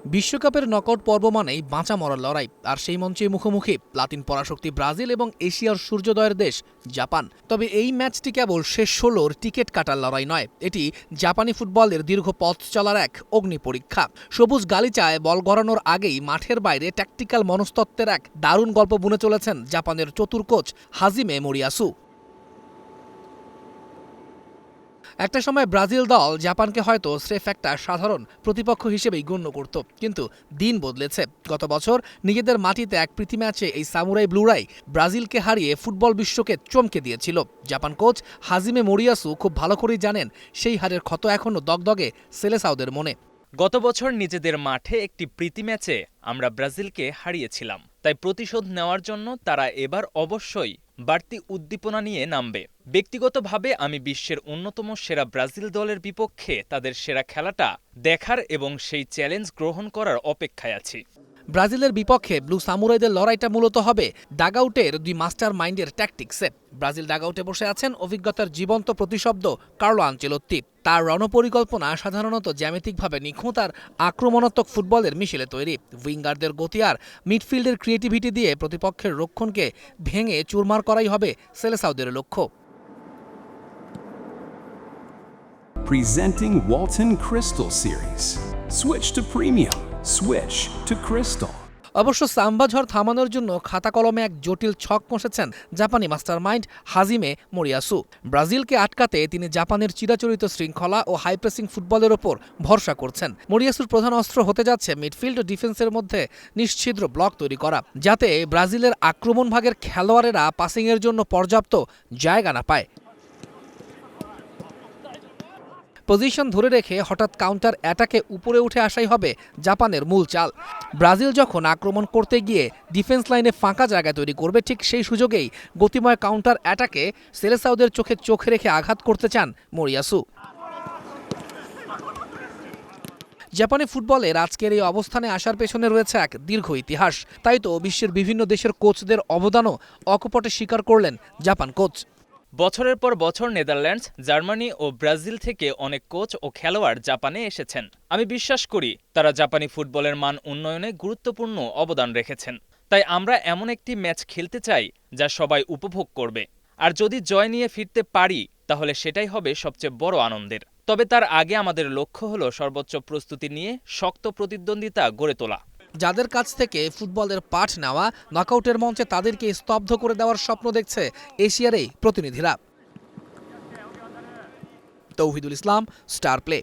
বিশ্বকাপের নকআউট পর্ব মানেই বাঁচা মরার লড়াই, আর সেই মঞ্চে মুখোমুখি লাতিন পরাশক্তি ব্রাজিল এবং এশিয়ার সূর্যোদয়ের দেশ জাপান। তবে এই ম্যাচটি কেবল শেষ 16-র টিকিট কাটার লড়াই নয়, এটি জাপানি ফুটবলের দীর্ঘ পথ চলার এক অগ্নি পরীক্ষা। সবুজ গালিচায় বল গড়ানোর আগেই মাঠের বাইরে ট্যাকটিক্যাল মনস্তত্ত্বের এক দারুণ গল্প বুনে চলেছেন জাপানের চতুর কোচ হাজিমে মোরিয়াসু। একটা সময় ব্রাজিল দল জাপানকে হয়তো স্রেফ একটা সাধারণ প্রতিপক্ষ হিসেবেই গণ্য করত, কিন্তু দিন বদলেছে। গত বছর নিজেদের মাটিতে এক প্রীতি ম্যাচে এই সামুরাই ব্লুরাই ব্রাজিলকে হারিয়ে ফুটবল বিশ্বকে চমকে দিয়েছিল। জাপান কোচ হাজিমে মোরিয়াসু খুব ভালো করেই জানেন সেই হারের ক্ষত এখনও দগদগে সেলেসাওদের মনে। গত বছর নিজেদের মাঠে একটি প্রীতি ম্যাচে আমরা ব্রাজিলকে হারিয়েছিলাম, তাই প্রতিশোধ নেওয়ার জন্য তারা এবার অবশ্যই বাড়তি উদ্দীপনা নিয়ে নামবে। ব্যক্তিগতভাবে আমি বিশ্বের অন্যতম সেরা ব্রাজিল দলের বিপক্ষে তাদের সেরা খেলাটা দেখার এবং সেই চ্যালেঞ্জ গ্রহণ করার অপেক্ষায় আছি। ব্রাজিলের বিপক্ষে ব্লু সামুরাইদের লড়াইটা মূলত হবে ডাগআউটের দুই মাস্টার মাইন্ডের ট্যাকটিক্সে। ব্রাজিল ডাগআউটে বসে আছেন অভিজ্ঞতার জীবন্ত প্রতিশব্দ কার্লো আনচেলোত্তি। তার রণপরিকল্পনা সাধারণত জ্যামিতিকভাবে নিখুঁত আর আক্রমণাত্মক ফুটবলের মিশেলে তৈরি। উইঙ্গারদের গতি আর মিডফিল্ডের ক্রিয়েটিভিটি দিয়ে প্রতিপক্ষের রক্ষণকে ভেঙে চুরমার করাই হবে সেলেসাওদের লক্ষ্য। Presenting Walton Crystal Series. Switch to premium. Switch to Crystal. অবশ্য সাম্বা ঝড় থামানোর জন্য খাতা কলমে এক জটিল ছক কষেছেন জাপানি মাস্টারমাইন্ড হাজিমে মোরিয়াসু। ব্রাজিলকে আটকাতে তিনি জাপানের চিরাচরিত শৃঙ্খলা ও হাই প্রেসিং ফুটবলের ওপর ভরসা করছেন। মোরিয়াসুর প্রধান অস্ত্র হতে যাচ্ছে মিডফিল্ড ও ডিফেন্সের মধ্যে নিশ্ছিদ্র ব্লক তৈরি করা, যাতে ব্রাজিলের আক্রমণ ভাগের খেলোয়াড়েরা পাসিংয়ের জন্য পর্যাপ্ত জায়গা না পায়। পজিশন ধরে রেখে হঠাৎ কাউন্টার অ্যাটাকে উপরে উঠে আসাই হবে জাপানের মূল চাল। ব্রাজিল যখন আক্রমণ করতে গিয়ে ডিফেন্স লাইনে ফাঁকা জায়গা তৈরি করবে, ঠিক সেই সুযোগেই গতিময় কাউন্টার অ্যাটাকে সেলেসাওদের চোখে রেখে আঘাত করতে চান মোরিয়াসু। জাপানি ফুটবলের আজকের এই অবস্থানে আসার পেছনে রয়েছে এক দীর্ঘ ইতিহাস। তাই তো বিশ্বের বিভিন্ন দেশের কোচদের অবদানও অকপটে স্বীকার করলেন জাপান কোচ। বছরের পর বছর নেদারল্যান্ডস, জার্মানি ও ব্রাজিল থেকে অনেক কোচ ও খেলোয়াড় জাপানে এসেছেন। আমি বিশ্বাস করি তারা জাপানি ফুটবলের মান উন্নয়নে গুরুত্বপূর্ণ অবদান রেখেছেন। তাই আমরা এমন একটি ম্যাচ খেলতে চাই যা সবাই উপভোগ করবে, আর যদি জয় নিয়ে ফিরতে পারি তাহলে সেটাই হবে সবচেয়ে বড় আনন্দের। তবে তার আগে আমাদের লক্ষ্য হলো সর্বোচ্চ প্রস্তুতি নিয়ে শক্ত প্রতিদ্বন্দ্বিতা গড়ে তোলা। যাদের কাছ থেকে ফুটবলের পাঠ নেওয়া, নকআউটের মঞ্চে তাদেরকে স্তব্ধ করে দেওয়ার স্বপ্ন দেখছে এশিয়ার এই প্রতিনিধিরা। তৌহিদুল ইসলাম, স্টার প্লে।